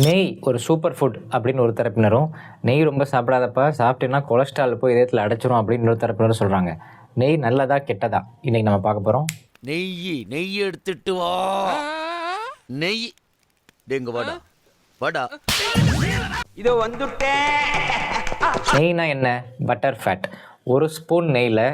நெய் ஒரு super food அப்படின்னு ஒரு தரப்பினரும், நெய் ரொம்ப சாப்பிடாதப்பா, சாப்பிட்டேன்னா கொலஸ்ட்ரால் போய் இதயத்தில் அடைச்சிரும் அப்படின்னு ஒரு தரப்பினரும் சொல்கிறாங்க. நெய் நல்லதா கெட்டதா இன்னைக்கு நம்ம பார்க்க போகிறோம். நெய் எடுத்துட்டு வா. நெய் டேங்க வாடா வாடா. இதோ வந்துட்டேன். நெய்னா என்ன? Butter fat. ஒரு ஸ்பூன் நெய்யில்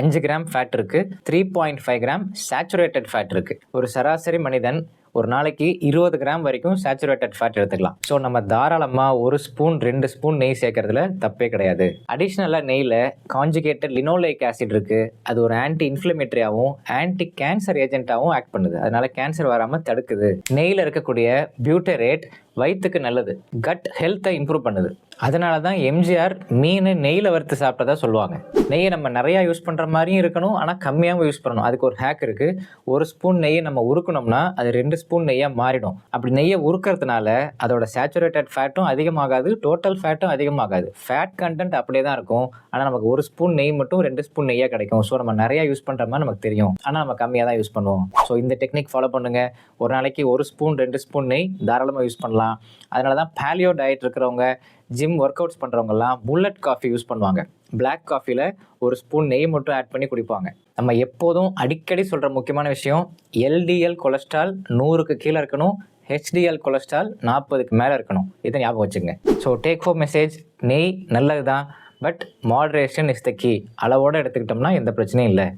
5 கிராம் ஃபேட் இருக்குது, 3.5 கிராம் சேச்சுரேட்டட் ஃபேட் இருக்குது. ஒரு சராசரி மனிதன் ஒரு நாளைக்கு 20 கிராம் வரைக்கும் சேச்சுரேட்டட் ஃபேட் எடுத்துக்கலாம். ஸோ நம்ம தாராளமாக 1 ஸ்பூன் 2 ஸ்பூன் நெய் சேர்க்கறதுல தப்பே கிடையாது. அடிஷ்னலாக நெய்யில் கான்ஜுகேட்டட் லினோலைக் ஆசிட் இருக்குது. அது ஒரு ஆன்டி இன்ஃப்ளமேட்டரியாகவும் ஆன்டி கேன்சர் ஏஜென்ட்டாகவும் ஆக்ட் பண்ணுது. அதனால கேன்சர் வராமல் தடுக்குது. நெய்யில் இருக்கக்கூடிய பியூட்டரேட் வயிற்றுக்கு நல்லது, கட் ஹெல்த்தை இம்ப்ரூவ் பண்ணுது. அதனால தான் எம்ஜிஆர் மீன் நெய்யில் வறுத்து சாப்பிட்டதா சொல்லுவாங்க. நெய்யை நம்ம நிறையா யூஸ் பண்ணுற மாதிரியும் இருக்கணும், ஆனால் கம்மியாகவும் யூஸ் பண்ணணும். அதுக்கு ஒரு ஹேக் இருக்குது. 1 ஸ்பூன் நெய்யை நம்ம உருக்கணும்னா அது 2 ஸ்பூன் நெய்யாக மாறிடும். அப்படி நெய்யை உருக்கிறதுனால அதோட சேச்சுரேட்டட் ஃபேட்டும் அதிகமாகாது, டோட்டல் ஃபேட்டும் அதிகமாகாது. ஃபேட் கண்டென்ட் அப்படியே தான் இருக்கும், ஆனால் நமக்கு 1 ஸ்பூன் நெய் மட்டும் 2 ஸ்பூன் நெய்யாக கிடைக்கும். ஸோ நம்ம நிறையா யூஸ் பண்ணுற மாதிரி நமக்கு தெரியும், ஆனால் நம்ம கம்மியாக தான் யூஸ் பண்ணுவோம். ஸோ இந்த டெக்னிக் ஃபாலோ பண்ணுங்கள். ஒரு நாளைக்கு 1 ஸ்பூன் 2 ஸ்பூன் நெய் தாராளமாக யூஸ் பண்ணலாம். அதனால தான் பேலியோ டயட் இருக்கிறவங்க, ஜிம் ஒர்க் அவுட்ஸ் பண்ணுறவங்கலாம் புல்லட் காஃபி யூஸ் பண்ணுவாங்க. பிளாக் காஃபியில் 1 ஸ்பூன் நெய் மட்டும் ஆட் பண்ணி குடிப்பாங்க. நம்ம எப்போதும் அடிக்கடி சொல்கிற முக்கியமான விஷயம், எல்டிஎல் கொலஸ்ட்ரால் 100க்கு கீழே இருக்கணும், ஹெச்டிஎல் கொலஸ்ட்ரால் 40க்கு மேலே இருக்கணும். இதை ஞாபகம் வச்சுங்க. ஸோ டேக் ஹோம் மெசேஜ், நெய் நல்லது தான், but moderation is the key. அளவோடு எடுத்துக்கிட்டோம்னா எந்த பிரச்சனையும் இல்லை.